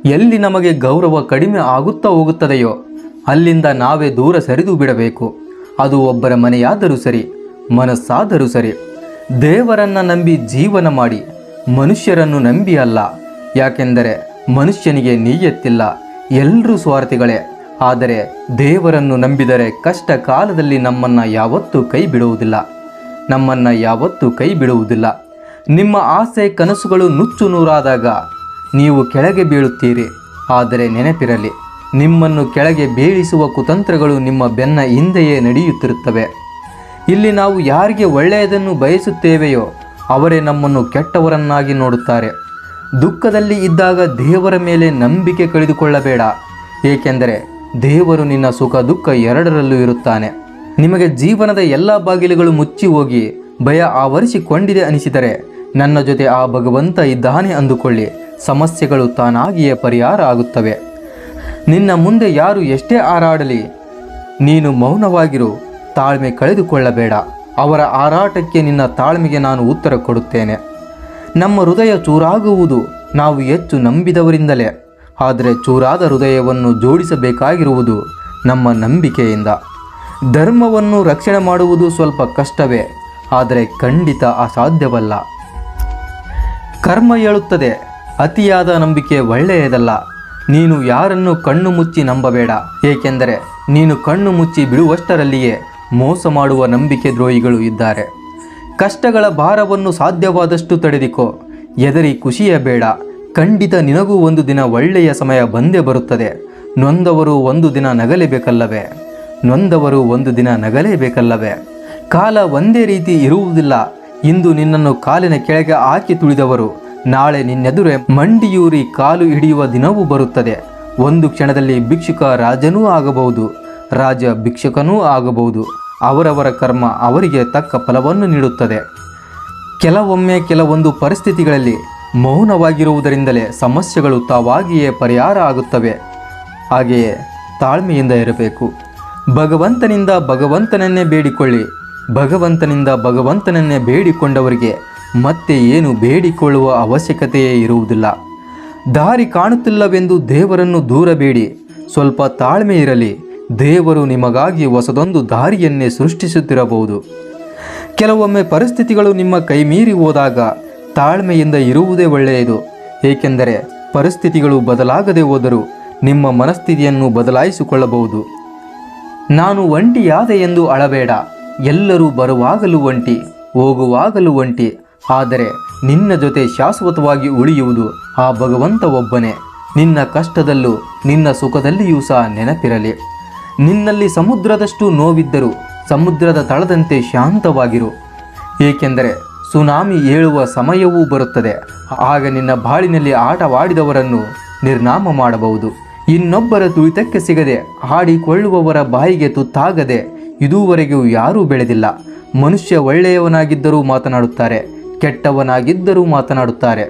ಎಲ್ಲಿ ನಮಗೆ ಗೌರವ ಕಡಿಮೆ ಆಗುತ್ತಾ ಹೋಗುತ್ತದೆಯೋ ಅಲ್ಲಿಂದ ನಾವೇ ದೂರ ಸರಿದು ಬಿಡಬೇಕು. ಅದು ಒಬ್ಬರ ಮನೆಯಾದರೂ ಸರಿ, ಮನಸ್ಸಾದರೂ ಸರಿ. ದೇವರನ್ನು ನಂಬಿ ಜೀವನ ಮಾಡಿ, ಮನುಷ್ಯರನ್ನು ನಂಬಿ ಅಲ್ಲ. ಯಾಕೆಂದರೆ ಮನುಷ್ಯನಿಗೆ ನೀಯತ್ತಿಲ್ಲ, ಎಲ್ಲರೂ ಸ್ವಾರ್ಥಿಗಳೇ. ಆದರೆ ದೇವರನ್ನು ನಂಬಿದರೆ ಕಷ್ಟ ಕಾಲದಲ್ಲಿ ನಮ್ಮನ್ನು ಯಾವತ್ತೂ ಕೈ ಬಿಡುವುದಿಲ್ಲ. ನಿಮ್ಮ ಆಸೆ ಕನಸುಗಳು ನುಚ್ಚು ನೂರಾದಾಗ ನೀವು ಕೆಳಗೆ ಬೀಳುತ್ತೀರಿ. ಆದರೆ ನೆನಪಿರಲಿ, ನಿಮ್ಮನ್ನು ಕೆಳಗೆ ಬೀಳಿಸುವ ಕುತಂತ್ರಗಳು ನಿಮ್ಮ ಬೆನ್ನ ಹಿಂದೆಯೇ ನಡೆಯುತ್ತಿರುತ್ತವೆ. ಇಲ್ಲಿ ನಾವು ಯಾರಿಗೆ ಒಳ್ಳೆಯದನ್ನು ಬಯಸುತ್ತೇವೆಯೋ ಅವರೇ ನಮ್ಮನ್ನು ಕೆಟ್ಟವರನ್ನಾಗಿ ನೋಡುತ್ತಾರೆ. ದುಃಖದಲ್ಲಿ ಇದ್ದಾಗ ದೇವರ ಮೇಲೆ ನಂಬಿಕೆ ಕಳೆದುಕೊಳ್ಳಬೇಡ. ಏಕೆಂದರೆ ದೇವರು ನಿನ್ನ ಸುಖ ದುಃಖ ಎರಡರಲ್ಲೂ ಇರುತ್ತಾನೆ. ನಿಮಗೆ ಜೀವನದ ಎಲ್ಲ ಬಾಗಿಲುಗಳು ಮುಚ್ಚಿ ಹೋಗಿ ಭಯ ಆವರಿಸಿಕೊಂಡಿದೆ ಅನಿಸಿದರೆ ನನ್ನ ಜೊತೆ ಆ ಭಗವಂತ ಇದ್ದಾನೆ ಅಂದುಕೊಳ್ಳಿ. ಸಮಸ್ಯೆಗಳು ತಾನಾಗಿಯೇ ಪರಿಹಾರ ಆಗುತ್ತವೆ. ನಿನ್ನ ಮುಂದೆ ಯಾರು ಎಷ್ಟೇ ಹಾರಾಡಲಿ ನೀನು ಮೌನವಾಗಿರು. ತಾಳ್ಮೆ ಕಳೆದುಕೊಳ್ಳಬೇಡ. ಅವರ ಹಾರಾಟಕ್ಕೆ ನಿನ್ನ ತಾಳ್ಮೆಗೆ ನಾನು ಉತ್ತರ ಕೊಡುತ್ತೇನೆ. ನಮ್ಮ ಹೃದಯ ಚೂರಾಗುವುದು ನಾವು ಹೆಚ್ಚು ನಂಬಿದವರಿಂದಲೇ. ಆದರೆ ಚೂರಾದ ಹೃದಯವನ್ನು ಜೋಡಿಸಬೇಕಾಗಿರುವುದು ನಮ್ಮ ನಂಬಿಕೆಯಿಂದ. ಧರ್ಮವನ್ನು ರಕ್ಷಣೆ ಮಾಡುವುದು ಸ್ವಲ್ಪ ಕಷ್ಟವೇ, ಆದರೆ ಖಂಡಿತ ಅಸಾಧ್ಯವಲ್ಲ. ಕರ್ಮ ಹೇಳುತ್ತದೆ, ಅತಿಯಾದ ನಂಬಿಕೆ ಒಳ್ಳೆಯದಲ್ಲ. ನೀನು ಯಾರನ್ನು ಕಣ್ಣು ಮುಚ್ಚಿ ನಂಬಬೇಡ. ಏಕೆಂದರೆ ನೀನು ಕಣ್ಣು ಮುಚ್ಚಿ ಬಿಡುವಷ್ಟರಲ್ಲಿಯೇ ಮೋಸ ಮಾಡುವ ನಂಬಿಕೆ ದ್ರೋಹಿಗಳು ಇದ್ದಾರೆ. ಕಷ್ಟಗಳ ಭಾರವನ್ನು ಸಾಧ್ಯವಾದಷ್ಟು ತಡೆದಿಕೋ. ಎದರಿ ಖುಷಿಯ ಬೇಡ. ಖಂಡಿತ ನಿನಗೂ ಒಂದು ದಿನ ಒಳ್ಳೆಯ ಸಮಯ ಬಂದೇ ಬರುತ್ತದೆ. ನೊಂದವರು ಒಂದು ದಿನ ನಗಲೇಬೇಕಲ್ಲವೇ? ಕಾಲ ಒಂದೇ ರೀತಿ ಇರುವುದಿಲ್ಲ. ಇಂದು ನಿನ್ನನ್ನು ಕಾಲಿನ ಕೆಳಗೆ ಹಾಕಿ ತುಳಿದವರು ನಾಳೆ ನಿನ್ನೆದುರೇ ಮಂಡಿಯೂರಿ ಕಾಲು ಹಿಡಿಯುವ ದಿನವೂ ಬರುತ್ತದೆ. ಒಂದು ಕ್ಷಣದಲ್ಲಿ ಭಿಕ್ಷುಕ ರಾಜನೂ ಆಗಬಹುದು, ರಾಜ ಭಿಕ್ಷುಕನೂ ಆಗಬಹುದು. ಅವರವರ ಕರ್ಮ ಅವರಿಗೆ ತಕ್ಕ ಫಲವನ್ನು ನೀಡುತ್ತದೆ. ಕೆಲವೊಮ್ಮೆ ಕೆಲವೊಂದು ಪರಿಸ್ಥಿತಿಗಳಲ್ಲಿ ಮೌನವಾಗಿರುವುದರಿಂದಲೇ ಸಮಸ್ಯೆಗಳು ತಾವಾಗಿಯೇ ಪರಿಹಾರ ಆಗುತ್ತವೆ. ಹಾಗೆಯೇ ತಾಳ್ಮೆಯಿಂದ ಇರಬೇಕು. ಭಗವಂತನಿಂದ ಭಗವಂತನನ್ನೇ ಬೇಡಿಕೊಳ್ಳಿ. ಭಗವಂತನಿಂದ ಭಗವಂತನನ್ನೇ ಬೇಡಿಕೊಂಡವರಿಗೆ ಮತ್ತೆ ಏನು ಬೇಡಿಕೊಳ್ಳುವ ಅವಶ್ಯಕತೆಯೇ ಇರುವುದಿಲ್ಲ. ದಾರಿ ಕಾಣುತ್ತಿಲ್ಲವೆಂದು ದೇವರನ್ನು ದೂರಬೇಡಿ. ಸ್ವಲ್ಪ ತಾಳ್ಮೆ ಇರಲಿ. ದೇವರು ನಿಮಗಾಗಿ ಹೊಸದೊಂದು ದಾರಿಯನ್ನೇ ಸೃಷ್ಟಿಸುತ್ತಿರಬಹುದು. ಕೆಲವೊಮ್ಮೆ ಪರಿಸ್ಥಿತಿಗಳು ನಿಮ್ಮ ಕೈ ಮೀರಿ ಹೋದಾಗ ತಾಳ್ಮೆಯಿಂದ ಇರುವುದೇ ಒಳ್ಳೆಯದು. ಏಕೆಂದರೆ ಪರಿಸ್ಥಿತಿಗಳು ಬದಲಾಗದೆ ಹೋದರೂ ನಿಮ್ಮ ಮನಸ್ಥಿತಿಯನ್ನು ಬದಲಾಯಿಸಿಕೊಳ್ಳಬಹುದು. ನಾನು ಒಂಟಿಯಾದೆ ಎಂದು ಅಳಬೇಡ. ಎಲ್ಲರೂ ಬರುವಾಗಲೂ ಒಂಟಿ, ಹೋಗುವಾಗಲೂ ಒಂಟಿ. ಆದರೆ ನಿನ್ನ ಜೊತೆ ಶಾಶ್ವತವಾಗಿ ಉಳಿಯುವುದು ಆ ಭಗವಂತ ಒಬ್ಬನೇ. ನಿನ್ನ ಕಷ್ಟದಲ್ಲೂ ನಿನ್ನ ಸುಖದಲ್ಲಿಯೂ ಸಹ ನೆನಪಿರಲಿ, ನಿನ್ನಲ್ಲಿ ಸಮುದ್ರದಷ್ಟು ನೋವಿದ್ದರೂ ಸಮುದ್ರದ ತಳದಂತೆ ಶಾಂತವಾಗಿರು. ಏಕೆಂದರೆ ಸುನಾಮಿ ಏಳುವ ಸಮಯವೂ ಬರುತ್ತದೆ. ಆಗ ನಿನ್ನ ಬಾಳಿನಲ್ಲಿ ಆಟವಾಡಿದವರನ್ನು ನಿರ್ನಾಮ ಮಾಡಬಹುದು. ಇನ್ನೊಬ್ಬರ ತುಳಿತಕ್ಕೆ ಸಿಗದೆ ಹಾಡಿಕೊಳ್ಳುವವರ ಬಾಯಿಗೆ ತುತ್ತಾಗದೆ ಇದುವರೆಗೂ ಯಾರೂ ಬೆಳೆದಿಲ್ಲ. ಮನುಷ್ಯ ಒಳ್ಳೆಯವನಾಗಿದ್ದರೂ ಮಾತನಾಡುತ್ತಾರೆ, ಕೆಟ್ಟವನಾಗಿದ್ದರೂ ಮಾತನಾಡುತ್ತಾರೆ.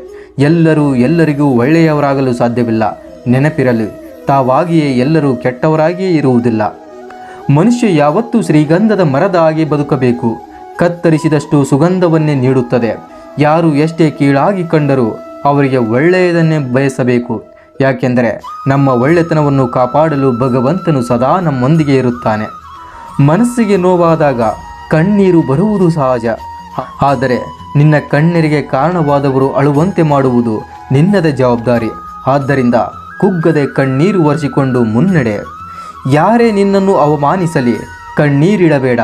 ಎಲ್ಲರಿಗೂ ಒಳ್ಳೆಯವರಾಗಲು ಸಾಧ್ಯವಿಲ್ಲ. ನೆನಪಿರಲಿ, ತಾವಾಗಿಯೇ ಎಲ್ಲರೂ ಕೆಟ್ಟವರಾಗಿಯೇ ಇರುವುದಿಲ್ಲ. ಮನುಷ್ಯ ಯಾವತ್ತೂ ಶ್ರೀಗಂಧದ ಮರದ ಹಾಗೆ ಬದುಕಬೇಕು. ಕತ್ತರಿಸಿದಷ್ಟು ಸುಗಂಧವನ್ನೇ ನೀಡುತ್ತದೆ. ಯಾರು ಎಷ್ಟೇ ಕೀಳಾಗಿ ಕಂಡರೂ ಅವರಿಗೆ ಒಳ್ಳೆಯದನ್ನೇ ಬಯಸಬೇಕು. ಯಾಕೆಂದರೆ ನಮ್ಮ ಒಳ್ಳೆತನವನ್ನು ಕಾಪಾಡಲು ಭಗವಂತನು ಸದಾ ನಮ್ಮೊಂದಿಗೆ ಇರುತ್ತಾನೆ. ಮನಸ್ಸಿಗೆ ನೋವಾದಾಗ ಕಣ್ಣೀರು ಬರುವುದು ಸಹಜ. ಆದರೆ ನಿನ್ನ ಕಣ್ಣೀರಿಗೆ ಕಾರಣವಾದವರು ಅಳುವಂತೆ ಮಾಡುವುದು ನಿನ್ನದೇ ಜವಾಬ್ದಾರಿ. ಆದ್ದರಿಂದ ಕುಗ್ಗದೆ ಕಣ್ಣೀರು ಒರೆಸಿಕೊಂಡು ಮುನ್ನಡೆ. ಯಾರೇ ನಿನ್ನನ್ನು ಅವಮಾನಿಸಲಿ ಕಣ್ಣೀರಿಡಬೇಡ,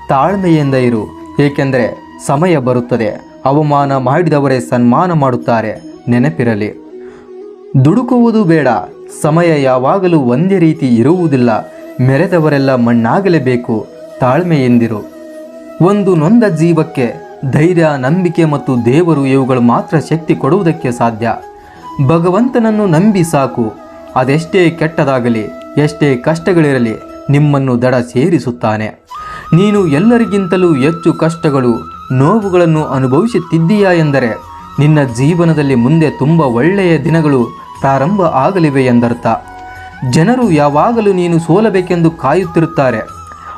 ತಾಳ್ಮೆಯಿಂದ ಇರು. ಏಕೆಂದರೆ ಸಮಯ ಬರುತ್ತದೆ, ಅವಮಾನ ಮಾಡಿದವರೇ ಸನ್ಮಾನ ಮಾಡುತ್ತಾರೆ. ನೆನಪಿರಲಿ, ದುಡುಕುವುದು ಬೇಡ. ಸಮಯ ಯಾವಾಗಲೂ ಒಂದೇ ರೀತಿ ಇರುವುದಿಲ್ಲ. ಮೆರೆದವರೆಲ್ಲ ಮಣ್ಣಾಗಲೇಬೇಕು. ತಾಳ್ಮೆಯಿಂದಿರು. ಒಂದು ನೊಂದ ಜೀವಕ್ಕೆ ಧೈರ್ಯ, ನಂಬಿಕೆ ಮತ್ತು ದೇವರು ಇವುಗಳು ಮಾತ್ರ ಶಕ್ತಿ ಕೊಡುವುದಕ್ಕೆ ಸಾಧ್ಯ. ಭಗವಂತನನ್ನು ನಂಬಿ ಸಾಕು. ಅದೆಷ್ಟೇ ಕೆಟ್ಟದಾಗಲಿ, ಎಷ್ಟೇ ಕಷ್ಟಗಳಿರಲಿ, ನಿಮ್ಮನ್ನು ದಡ ಸೇರಿಸುತ್ತಾನೆ. ನೀನು ಎಲ್ಲರಿಗಿಂತಲೂ ಹೆಚ್ಚು ಕಷ್ಟಗಳು, ನೋವುಗಳನ್ನು ಅನುಭವಿಸುತ್ತಿದ್ದೀಯಾ ಎಂದರೆ ನಿನ್ನ ಜೀವನದಲ್ಲಿ ಮುಂದೆ ತುಂಬ ಒಳ್ಳೆಯ ದಿನಗಳು ಪ್ರಾರಂಭ ಆಗಲಿವೆ ಎಂದರ್ಥ. ಜನರು ಯಾವಾಗಲೂ ನೀನು ಸೋಲಬೇಕೆಂದು ಕಾಯುತ್ತಿರುತ್ತಾರೆ.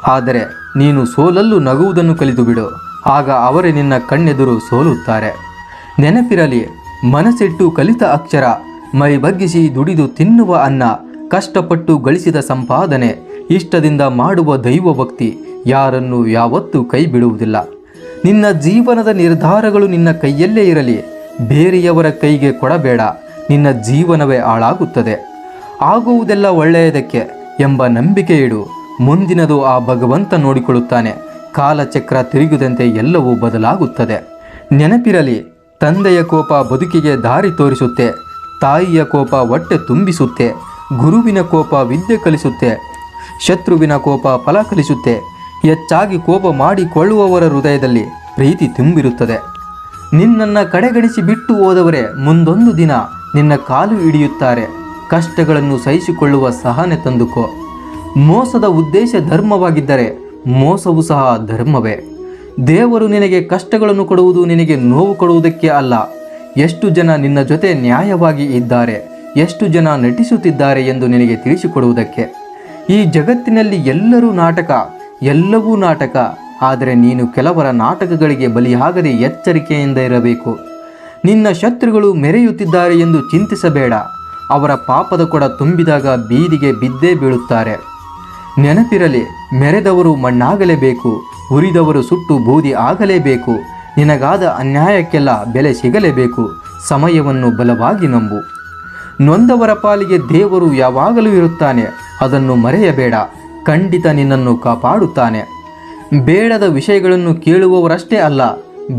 ಆದರೆ ನೀನು ಸೋಲಲು ನಗುವುದನ್ನು ಕಲಿತು ಬಿಡು. ಆಗ ಅವರೇ ನಿನ್ನ ಕಣ್ಣೆದುರು ಸೋಲುತ್ತಾರೆ. ನೆನಪಿರಲಿ, ಮನಸ್ಸಿಟ್ಟು ಕಲಿತ ಅಕ್ಷರ, ಮೈ ಬಗ್ಗಿಸಿ ದುಡಿದು ತಿನ್ನುವ ಅನ್ನ, ಕಷ್ಟಪಟ್ಟು ಗಳಿಸಿದ ಸಂಪಾದನೆ, ಇಷ್ಟದಿಂದ ಮಾಡುವ ದೈವ ಭಕ್ತಿ ಯಾರನ್ನು ಯಾವತ್ತೂ ಕೈ ಬಿಡುವುದಿಲ್ಲ. ನಿನ್ನ ಜೀವನದ ನಿರ್ಧಾರಗಳು ನಿನ್ನ ಕೈಯಲ್ಲೇ ಇರಲಿ, ಬೇರೆಯವರ ಕೈಗೆ ಕೊಡಬೇಡ. ನಿನ್ನ ಜೀವನವೇ ಹಾಳಾಗುತ್ತದೆ. ಆಗುವುದೆಲ್ಲ ಒಳ್ಳೆಯದಕ್ಕೆ ಎಂಬ ನಂಬಿಕೆ ಇಡು. ಮುಂದಿನದು ಆ ಭಗವಂತ ನೋಡಿಕೊಳ್ಳುತ್ತಾನೆ. ಕಾಲಚಕ್ರ ತಿರುಗಿದಂತೆ ಎಲ್ಲವೂ ಬದಲಾಗುತ್ತದೆ. ನೆನಪಿರಲಿ, ತಂದೆಯ ಕೋಪ ಬದುಕಿಗೆ ದಾರಿ ತೋರಿಸುತ್ತೆ, ತಾಯಿಯ ಕೋಪ ಹೊಟ್ಟೆ ತುಂಬಿಸುತ್ತೆ, ಗುರುವಿನ ಕೋಪ ವಿದ್ಯೆ ಕಲಿಸುತ್ತೆ, ಶತ್ರುವಿನ ಕೋಪ ಫಲ ಕಲಿಸುತ್ತೆ. ಹೆಚ್ಚಾಗಿ ಕೋಪ ಮಾಡಿಕೊಳ್ಳುವವರ ಹೃದಯದಲ್ಲಿ ಪ್ರೀತಿ ತುಂಬಿರುತ್ತದೆ. ನಿನ್ನನ್ನು ಕಡೆಗಣಿಸಿ ಬಿಟ್ಟು ಹೋದವರೇ ಮುಂದೊಂದು ದಿನ ನಿನ್ನ ಕಾಲು ಹಿಡಿಯುತ್ತಾರೆ. ಕಷ್ಟಗಳನ್ನು ಸಹಿಸಿಕೊಳ್ಳುವ ಸಹನೆ ತಂದುಕೋ. ಮೋಸದ ಉದ್ದೇಶ ಧರ್ಮವಾಗಿದ್ದರೆ ಮೋಸವೂ ಸಹ ಧರ್ಮವೇ. ದೇವರು ನಿನಗೆ ಕಷ್ಟಗಳನ್ನು ಕೊಡುವುದು ನಿನಗೆ ನೋವು ಕೊಡುವುದಕ್ಕೆ ಅಲ್ಲ. ಎಷ್ಟು ಜನ ನಿನ್ನ ಜೊತೆ ನ್ಯಾಯವಾಗಿ ಇದ್ದಾರೆ, ಎಷ್ಟು ಜನ ನಟಿಸುತ್ತಿದ್ದಾರೆ ಎಂದು ನಿನಗೆ ತಿಳಿಸಿಕೊಡುವುದಕ್ಕೆ. ಈ ಜಗತ್ತಿನಲ್ಲಿ ಎಲ್ಲರೂ ನಾಟಕ, ಎಲ್ಲವೂ ನಾಟಕ. ಆದರೆ ನೀನು ಕೆಲವರ ನಾಟಕಗಳಿಗೆ ಬಲಿಯಾಗದೆ ಎಚ್ಚರಿಕೆಯಿಂದ ಇರಬೇಕು. ನಿನ್ನ ಶತ್ರುಗಳು ಮೆರೆಯುತ್ತಿದ್ದಾರೆ ಎಂದು ಚಿಂತಿಸಬೇಡ. ಅವರ ಪಾಪದ ಕೊಡ ತುಂಬಿದಾಗ ಬೀದಿಗೆ ಬಿದ್ದೇ ಬೀಳುತ್ತಾರೆ. ನೆನಪಿರಲಿ, ಮೆರೆದವರು ಮಣ್ಣಾಗಲೇಬೇಕು, ಉರಿದವರು ಸುಟ್ಟು ಬೂದಿ ಆಗಲೇಬೇಕು. ನಿನಗಾದ ಅನ್ಯಾಯಕ್ಕೆಲ್ಲ ಬೆಲೆ ಸಿಗಲೇಬೇಕು. ಸಮಯವನ್ನು ಬಲವಾಗಿ ನಂಬು. ನೊಂದವರ ಪಾಲಿಗೆ ದೇವರು ಯಾವಾಗಲೂ ಇರುತ್ತಾನೆ, ಅದನ್ನು ಮರೆಯಬೇಡ. ಖಂಡಿತ ನಿನ್ನನ್ನು ಕಾಪಾಡುತ್ತಾನೆ. ಬೇಡದ ವಿಷಯಗಳನ್ನು ಕೇಳುವವರಷ್ಟೇ ಅಲ್ಲ,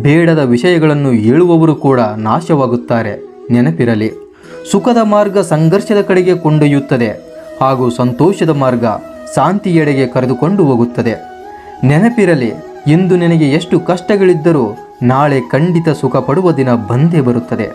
ಬೇಡದ ವಿಷಯಗಳನ್ನು ಹೇಳುವವರು ಕೂಡ ನಾಶವಾಗುತ್ತಾರೆ. ನೆನಪಿರಲಿ, ಸುಖದ ಮಾರ್ಗ ಸಂಘರ್ಷದ ಕಡೆಗೆ ಕೊಂಡೊಯ್ಯುತ್ತದೆ, ಹಾಗೂ ಸಂತೋಷದ ಮಾರ್ಗ ಶಾಂತಿಯೆಡೆಗೆ ಕರೆದುಕೊಂಡು ಹೋಗುತ್ತದೆ. ನೆನಪಿರಲಿ, ಇಂದು ನಿನಗೆ ಎಷ್ಟು ಕಷ್ಟಗಳಿದ್ದರೂ ನಾಳೆ ಖಂಡಿತ ಸುಖ ಪಡುವ ದಿನ ಬಂದೇ ಬರುತ್ತದೆ.